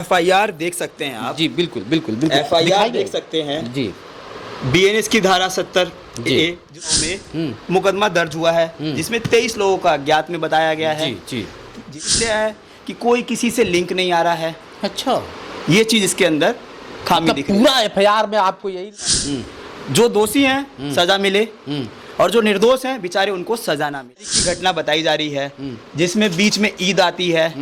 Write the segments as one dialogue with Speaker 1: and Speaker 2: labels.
Speaker 1: FIR देख सकते हैं आप।
Speaker 2: जी बिल्कुल बिल्कुल बिल्कुल
Speaker 1: एफआईआर देख सकते हैं
Speaker 2: जी।
Speaker 1: बीएनएस की धारा 70 ए में मुकदमा दर्ज हुआ है जिसमें 23 लोगों का अज्ञात में बताया गया है।
Speaker 2: जी
Speaker 1: जिससे है कि कोई किसी से लिंक नहीं आ रहा है।
Speaker 2: अच्छा,
Speaker 1: ये चीज इसके अंदर खामी दिख रही है।
Speaker 2: पूरा एफआईआर में आपको यही
Speaker 1: जो दोषी हैं सजा मिले और जो निर्दोष हैं बेचारे उनको सजा ना मिले की घटना बताई जा रही है, जिसमें बीच में ईद आती है।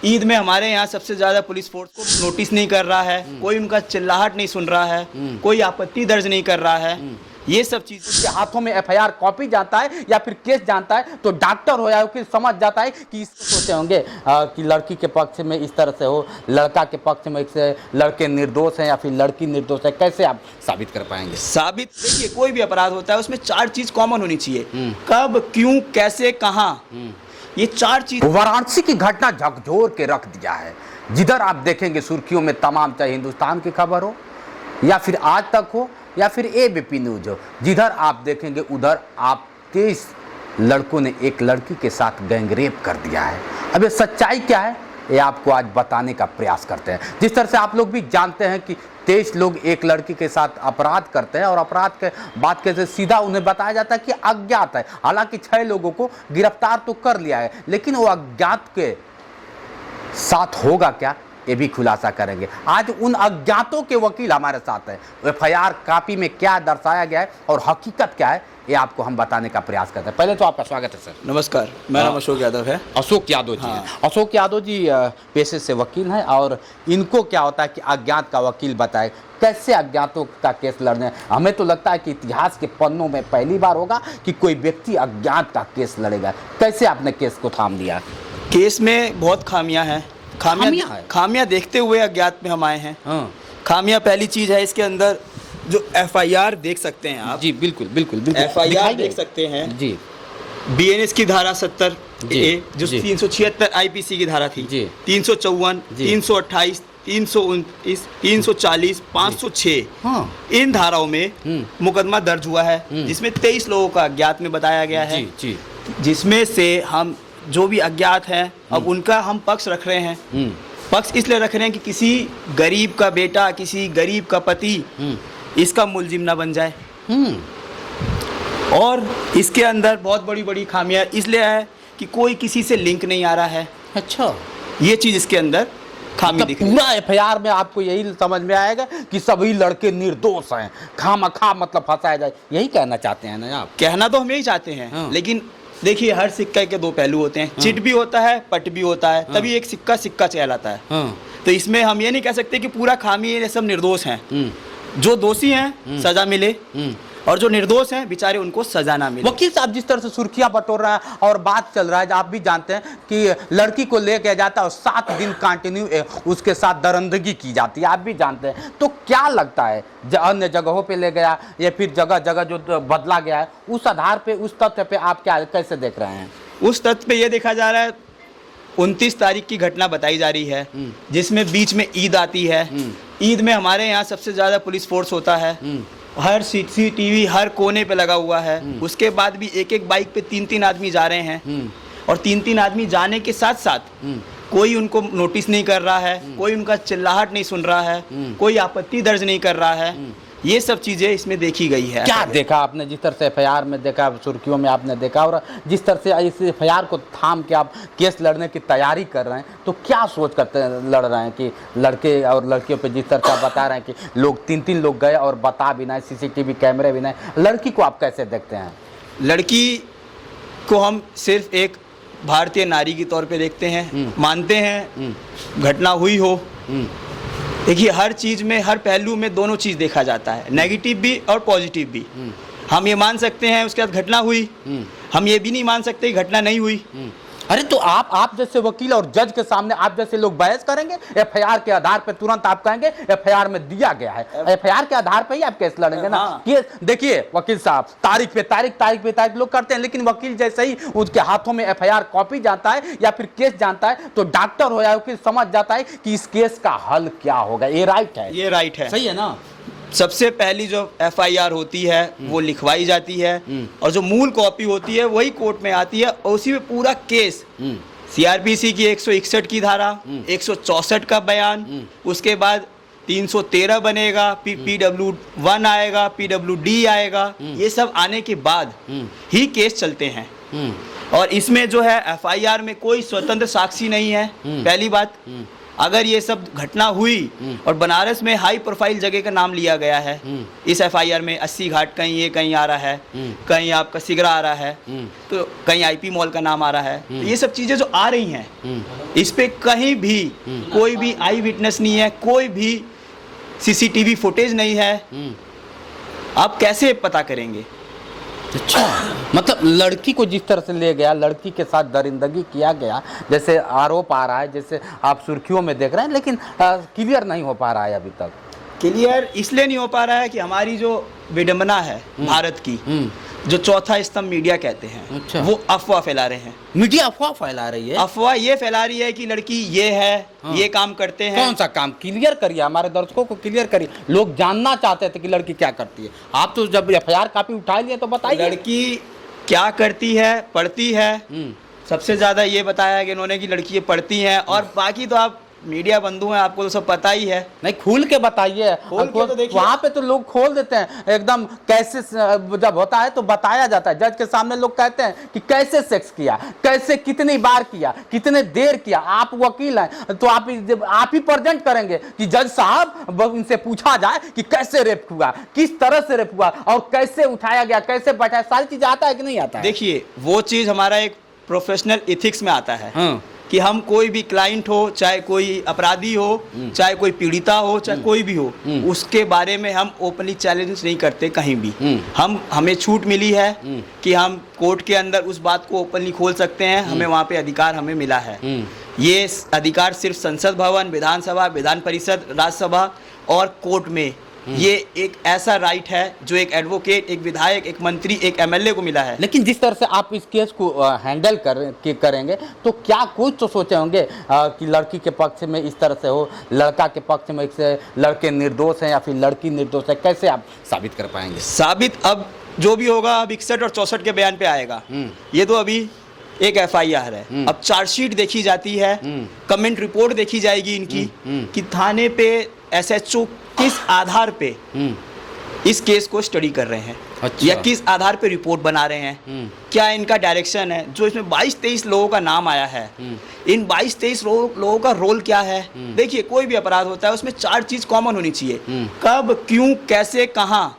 Speaker 1: ईद में हमारे यहाँ सबसे ज्यादा पुलिस फोर्स को नोटिस नहीं कर रहा है, कोई उनका चिल्लाहट नहीं सुन रहा है, कोई आपत्ति दर्ज नहीं कर रहा है। ये सब चीज
Speaker 2: उसके हाथों में एफआईआर कॉपी जाता है या फिर केस जानता है तो डॉक्टर हो या फिर समझ जाता है कि सोचते होंगे कि लड़की के पक्ष में इस तरह से हो, लड़का के पक्ष में से लड़के निर्दोष हैं या फिर लड़की निर्दोष है। कैसे आप साबित कर पाएंगे?
Speaker 1: साबित देखिए, कोई भी अपराध होता है उसमें 4 चीज कॉमन होनी चाहिए। कब, क्यों, कैसे, कहाँ, ये 4 चीज।
Speaker 2: वाराणसी की घटना झकझोर के रख दिया है। जिधर आप देखेंगे सुर्खियों में तमाम, चाहे हिंदुस्तान की खबर हो या फिर आज तक हो या फिर एबीपी न्यूज हो, जिधर आप देखेंगे उधर आप 23 लड़कों ने एक लड़की के साथ गैंगरेप कर दिया है। अब ये सच्चाई क्या है ये आपको आज बताने का प्रयास करते हैं। जिस तरह से आप लोग भी जानते हैं कि 23 लोग एक लड़की के साथ अपराध करते हैं और अपराध के बाद कैसे सीधा उन्हें बताया जाता है कि अज्ञात है। हालांकि 6 लोगों को गिरफ्तार तो कर लिया है, लेकिन वो अज्ञात के साथ होगा क्या ये भी खुलासा करेंगे। आज उन अज्ञातों के वकील हमारे साथ हैं। एफआईआर कॉपी में क्या दर्शाया गया है और हकीकत क्या है ये आपको हम बताने का प्रयास करते हैं। पहले तो आपका स्वागत है सर।
Speaker 1: नमस्कार, मेरा नाम अशोक यादव है।
Speaker 2: अशोक यादव जी हैं। अशोक यादव जी पेशे से वकील हैं और इनको क्या होता है कि अज्ञात का वकील बताए कैसे अज्ञातों का केस लड़ने। हमें तो लगता है कि इतिहास के पन्नों में पहली बार होगा कि कोई व्यक्ति अज्ञात का केस लड़ेगा। कैसे आपने केस को थाम लिया?
Speaker 1: केस में बहुत खामियां हैं। खामियां देखते हुए अज्ञात में हम आए हैं। खामियां पहली चीज है इसके अंदर जो एफआईआर देख सकते हैं आप।
Speaker 2: जी बिल्कुल बिल्कुल बिल्कुल
Speaker 1: एफआईआर देख सकते हैं जी। बीएनएस की धारा 70 ए जो 376 आईपीसी की धारा थी, 354, 328, 329, 340, 506 इन धाराओं में मुकदमा दर्ज हुआ है जिसमें 23 लोगों का अज्ञात में बताया गया है। जिसमें से हम जो भी अज्ञात हैं अब उनका हम पक्ष रख रहे हैं। पक्ष इसलिए रख रहे हैं कि किसी गरीब का बेटा, किसी गरीब का पति इसका मुलजिम ना बन जाए। और इसके अंदर बहुत बड़ी बड़ी खामियां इसलिए है कि कोई किसी से लिंक नहीं आ रहा है। अच्छा, ये चीज इसके अंदर खामी दिख रही है।
Speaker 2: पूरा एफआईआर में आपको यही समझ में आएगा कि सभी लड़के निर्दोष हैं, खामखा मतलब फंसाया जाए, यही कहना चाहते हैं ना आप?
Speaker 1: कहना तो हम यही चाहते हैं, लेकिन देखिए हर सिक्के के 2 पहलू होते हैं। चिट भी होता है, पट भी होता है, तभी एक सिक्का सिक्का कहलाता है। तो इसमें हम ये नहीं कह सकते कि पूरा खामी ये सब निर्दोष हैं। जो दोषी हैं सजा मिले और जो निर्दोष हैं बेचारे उनको सजा ना मिले।
Speaker 2: वकील साहब जिस तरह से सुर्खियां बटोर रहा है और बात चल रहा है, आप भी जानते हैं कि लड़की को लेके जाता है और 7 दिन कंटिन्यू उसके साथ दरिंदगी की जाती है, आप भी जानते हैं। तो क्या लगता है अन्य जगहों पे ले गया या फिर जगह जगह जो बदला गया है, उस आधार पे उस तथ्य पे आप क्या कैसे देख रहे हैं?
Speaker 1: उस तथ्य पे ये देखा जा रहा है 29 तारीख की घटना बताई जा रही है जिसमें बीच में ईद आती है। ईद में हमारे यहाँ सबसे ज्यादा पुलिस फोर्स होता है, हर सीसीटीवी हर कोने पे लगा हुआ है। उसके बाद भी एक एक बाइक पे 3-3 आदमी जा रहे हैं और 3-3 आदमी जाने के साथ साथ कोई उनको नोटिस नहीं कर रहा है, कोई उनका चिल्लाहट नहीं सुन रहा है, कोई आपत्ति दर्ज नहीं कर रहा है। ये सब चीजें इसमें देखी गई है।
Speaker 2: क्या देखा आपने? जिस तरह से एफआईआर में देखा, सुर्खियों में आपने देखा, और जिस तरह से इस एफआईआर को थाम के आप केस लड़ने की तैयारी कर रहे हैं, तो क्या सोच करते लड़ रहे हैं कि लड़के और लड़कियों पे जिस तरह से आप बता रहे हैं कि लोग 3-3 लोग गए और बता भी नहीं, सीसीटीवी कैमरे भी नहीं, लड़की को आप कैसे देखते हैं?
Speaker 1: लड़की को हम सिर्फ एक भारतीय नारी के तौर पे देखते हैं, मानते हैं घटना हुई हो। देखिए हर चीज में, हर पहलू में दोनों चीज देखा जाता है, नेगेटिव भी और पॉजिटिव भी। हम ये मान सकते हैं उसके बाद घटना हुई, हम ये भी नहीं मान सकते घटना नहीं हुई।
Speaker 2: अरे तो आप जैसे वकील और जज के सामने आप जैसे लोग बहस करेंगे एफआईआर के आधार पे, तुरंत आप कहेंगे एफआईआर में दिया गया है, एफआईआर के आधार पे ही आप केस लड़ेंगे ना। ये देखिए वकील साहब तारीख पे तारीख लोग करते हैं, लेकिन वकील जैसे ही उसके हाथों में एफआईआर कॉपी जाता है या फिर केस जानता है तो डॉक्टर हो या वकील समझ जाता है कि इस केस का हल क्या होगा। ये राइट है,
Speaker 1: ये राइट है,
Speaker 2: सही है ना?
Speaker 1: सबसे पहली जो एफआईआर होती है वो लिखवाई जाती है और जो मूल कॉपी होती है वही कोर्ट में आती है और उसी में पूरा केस सीआरपीसी की 161 की धारा, 164 का बयान, उसके बाद 313 बनेगा, PW1 आएगा, PWD आएगा, ये सब आने के बाद ही केस चलते हैं। और इसमें जो है एफआईआर में कोई स्वतंत्र साक्षी नहीं है। पहली बात, अगर ये सब घटना हुई और बनारस में हाई प्रोफाइल जगह का नाम लिया गया है इस एफआईआर में, 80 घाट कहीं ये कहीं आ रहा है, कहीं आपका सिगरा आ रहा है, तो कहीं आईपी मॉल का नाम आ रहा है, तो ये सब चीजें जो आ रही हैं इस पे कहीं भी कोई भी आई विटनेस नहीं है, कोई भी सीसीटीवी फुटेज नहीं है। आप कैसे पता करेंगे?
Speaker 2: अच्छा, मतलब लड़की को जिस तरह से ले गया, लड़की के साथ दरिंदगी किया गया, जैसे आरोप आ रहा है, जैसे आप सुर्खियों में देख रहे हैं, लेकिन क्लियर नहीं हो पा रहा है अभी तक।
Speaker 1: क्लियर इसलिए नहीं हो पा रहा है कि हमारी जो विडंबना है भारत की, जो चौथा स्तंभ मीडिया कहते हैं,
Speaker 2: अच्छा,
Speaker 1: वो अफवाह फैला रहे हैं।
Speaker 2: मीडिया अफवाह फैला रही है?
Speaker 1: अफवाह ये फैला रही है कि लड़की ये है, ये काम करते हैं।
Speaker 2: कौन सा काम? क्लियर करिए, हमारे दर्शकों को क्लियर करिए, लोग जानना चाहते थे कि लड़की क्या करती है। आप तो जब एफआईआर कॉपी उठा लिए तो बताइए।
Speaker 1: लड़की क्या करती है, पढ़ती है, सबसे ज्यादा ये बताया कि इन्होंने कि लड़की ये पढ़ती हैं, और बाकी तो आप मीडिया बंधु हैं, आपको तो सब पता ही है।
Speaker 2: नहीं, खुल के बताइए। तो वहाँ पे तो लोग खोल देते हैं एकदम, कैसे जब होता है तो बताया जाता है, जज के सामने लोग कहते हैं कि कैसे सेक्स किया, कैसे कितनी बार किया, कितने देर किया। आप वकील हैं तो आप ही प्रेजेंट करेंगे कि जज साहब इनसे पूछा जाए कि कैसे रेप हुआ, किस तरह से रेप हुआ, और कैसे उठाया गया, कैसे बैठाया, सारी चीज आता है कि नहीं आता है?
Speaker 1: देखिए, वो चीज हमारा एक प्रोफेशनल एथिक्स में आता है कि हम कोई भी क्लाइंट हो, चाहे कोई अपराधी हो, चाहे कोई पीड़िता हो, चाहे कोई भी हो, उसके बारे में हम ओपनली चैलेंज नहीं करते कहीं भी। हमें छूट मिली है कि हम कोर्ट के अंदर उस बात को ओपनली खोल सकते हैं, हमें वहाँ पे अधिकार हमें मिला है। ये अधिकार सिर्फ संसद भवन, विधानसभा, विधान परिषद, राज्यसभा और कोर्ट में, ये एक ऐसा राइट है जो एक एडवोकेट, एक विधायक, एक मंत्री, एक एमएलए को मिला है।
Speaker 2: लेकिन जिस तरह से आप इस केस को हैंडल करेंगे तो क्या कुछ तो सोचे होंगे कि लड़की के पक्ष में इस तरह से हो, लड़का के पक्ष में से लड़के निर्दोष हैं या फिर लड़की निर्दोष है, कैसे आप साबित कर पाएंगे?
Speaker 1: साबित अब जो भी होगा, अब 61 और 64 के बयान पे आएगा। ये तो अभी एक एफआईआर है, अब चार्जशीट देखी जाती है, कमेंट रिपोर्ट देखी जाएगी इनकी कि थाने पे एसएचओ किस आधार पे इस केस को स्टडी कर रहे हैं। अच्छा। या किस आधार पे रिपोर्ट बना रहे हैं, क्या इनका डायरेक्शन है। जो इसमें 22-23 लोगों का नाम आया है, इन 22-23 लोगों का रोल क्या है। देखिए, कोई भी अपराध होता है उसमें 4 चीज कॉमन होनी चाहिए, कब, क्यों, कैसे, कहाँ।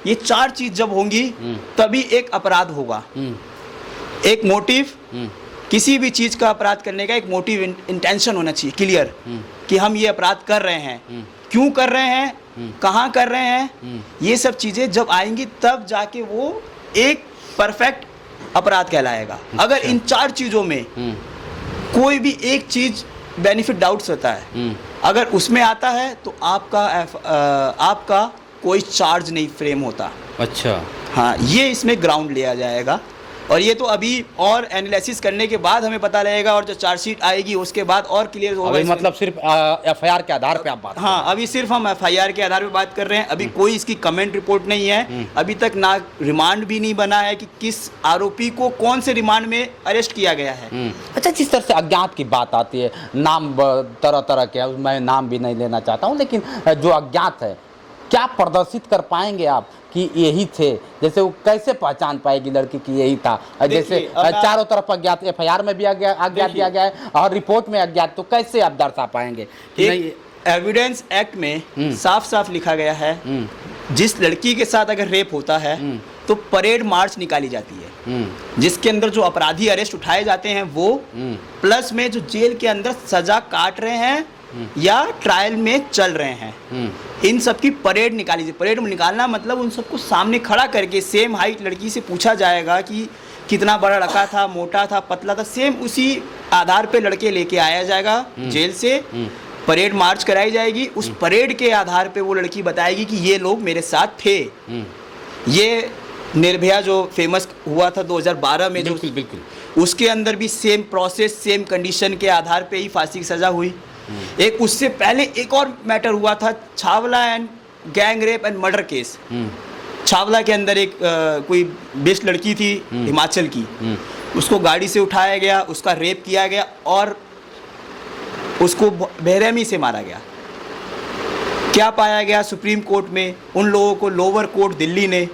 Speaker 1: ये 4 चीज जब होंगी तभी एक अपराध होगा। एक मोटिव, किसी भी चीज का अपराध करने का एक मोटिव, इंटेंशन होना चाहिए क्लियर कि हम ये अपराध कर रहे हैं, क्यों कर रहे हैं, कहाँ कर रहे हैं। ये सब चीजें जब आएंगी तब जाके वो एक परफेक्ट अपराध कहलाएगा। अगर इन 4 चीजों में कोई भी एक चीज बेनिफिट डाउट्स होता है, अगर उसमें आता है तो आपका कोई चार्ज नहीं फ्रेम होता। अच्छा, हाँ, ये इसमें ग्राउंड लिया जाएगा। और ये तो अभी और एनालिसिस करने के बाद हमें पता लगेगा, और जो चार्जशीट आएगी उसके बाद और क्लियर होगा।
Speaker 2: अभी मतलब सिर्फ एफआईआर के आधार पे आप बात?
Speaker 1: हाँ, अभी सिर्फ हम एफआईआर के आधार पे बात कर रहे हैं। अभी कोई इसकी कमेंट रिपोर्ट नहीं है, अभी तक ना रिमांड भी नहीं बना है कि किस आरोपी को कौन से रिमांड में अरेस्ट किया गया है।
Speaker 2: अच्छा, जिस तरह से अज्ञात की बात आती है, नाम तरह तरह के, मैं नाम भी नहीं लेना चाहता हूँ, लेकिन जो अज्ञात है, क्या प्रदर्शित कर पाएंगे आप कि यही थे? जैसे वो कैसे पहचान पाएगी लड़की कि यही था? जैसे चारों तरफ अज्ञात, एफआईआर में भी अज्ञात दिया गया है और रिपोर्ट में अज्ञात, तो कैसे आप दर्शा पाएंगे?
Speaker 1: एविडेंस एक्ट में साफ साफ लिखा गया है, जिस लड़की के साथ अगर रेप होता है तो परेड मार्च निकाली जाती है, जिसके अंदर जो अपराधी अरेस्ट उठाए जाते हैं वो, प्लस में जो जेल के अंदर सजा काट रहे हैं या ट्रायल में चल रहे हैं, इन सब की परेड निकाली जाए। परेड में निकालना मतलब उन सबको सामने खड़ा करके सेम हाइट लड़की से पूछा जाएगा कि कितना बड़ा लड़का था, मोटा था, पतला था, सेम उसी आधार पे लड़के लेके आया जाएगा जेल से, परेड मार्च कराई जाएगी। उस परेड के आधार पे वो लड़की बताएगी कि ये लोग मेरे साथ थे। ये निर्भया जो फेमस हुआ था 2012 में, जो बिल्कुल उसके अंदर भी सेम प्रोसेस, सेम कंडीशन के आधार पे ही फांसी की सजा हुई। एक उससे पहले एक और मैटर हुआ था, Chhawla and gang rape and murder case. Chhawla के अंदर एक कोई 20 लड़की थी हिमाचल की, उसको गाड़ी से उठाया गया, उसका रेप किया गया और उसको बेरहमी से मारा गया। क्या पाया गया सुप्रीम कोर्ट में? उन लोगों को लोअर कोर्ट दिल्ली ने,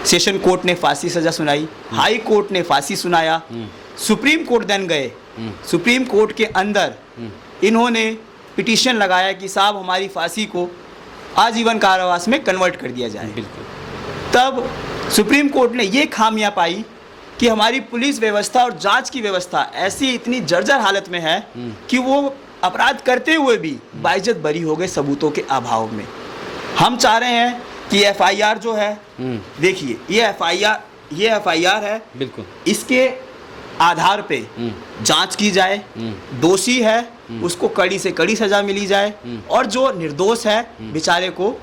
Speaker 1: सेशन कोर्ट ने फांसी सजा सुनाई, हाई कोर्ट ने फांसी सुनाया, सुप्रीम कोर्ट देन गए। सुप्रीम कोर्ट के अंदर इन्होंने पिटीशन लगाया कि साहब हमारी फांसी को आजीवन कारावास में कन्वर्ट कर दिया जाए। तब सुप्रीम कोर्ट ने ये खामियां पाई कि हमारी पुलिस व्यवस्था और जांच की व्यवस्था ऐसी इतनी जर्जर हालत में है कि वो अपराध करते हुए भी बाइज्जत बरी हो गए सबूतों के अभाव में। हम चाह रहे हैं कि एफआईआर जो है, देखिए ये एफआईआर है, बिल्कुल इसके आधार पे जांच की जाए, दोषी है उसको कड़ी से कड़ी सजा मिली जाए और जो निर्दोष है बेचारे को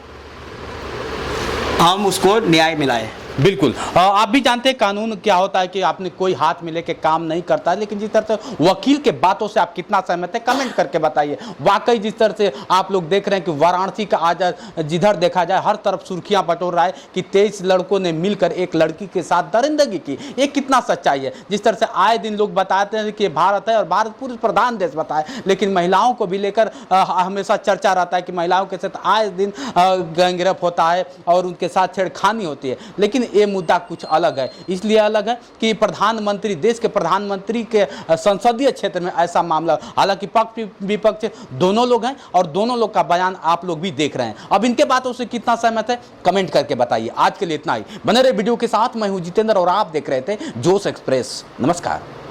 Speaker 1: हम उसको न्याय मिलाए।
Speaker 2: बिल्कुल। आप भी जानते हैं कानून क्या होता है कि आपने कोई हाथ में लेके काम नहीं करता है, लेकिन जिस तरह से वकील के बातों से आप कितना सहमत है कमेंट करके बताइए। वाकई जिस तरह से आप लोग देख रहे हैं कि वाराणसी का आज जिधर देखा जाए हर तरफ सुर्खियां बटोर रहा है कि 23 लड़कों ने मिलकर एक लड़की के साथ दरिंदगी की। ये कितना सच्चाई है? जिस तरह से आए दिन लोग बताते हैं कि भारत है और भारत पुरुष प्रधान देश बताए, लेकिन महिलाओं को भी लेकर हमेशा चर्चा रहता है कि महिलाओं के साथ आए दिन गैंगरेप होता है और उनके साथ छेड़खानी होती है। लेकिन ये मुद्दा कुछ अलग है, इसलिए अलग है कि प्रधानमंत्री, देश के प्रधानमंत्री के संसदीय क्षेत्र में ऐसा मामला, हालांकि पक्ष विपक्ष दोनों लोग हैं और दोनों लोग का बयान आप लोग भी देख रहे हैं। अब इनके बातों से कितना सहमत है कमेंट करके बताइए। आज के लिए इतना ही। बने रहे वीडियो के साथ, मैं हूं जितेंद्र और आप देख रहे थे जोश एक्सप्रेस। नमस्कार।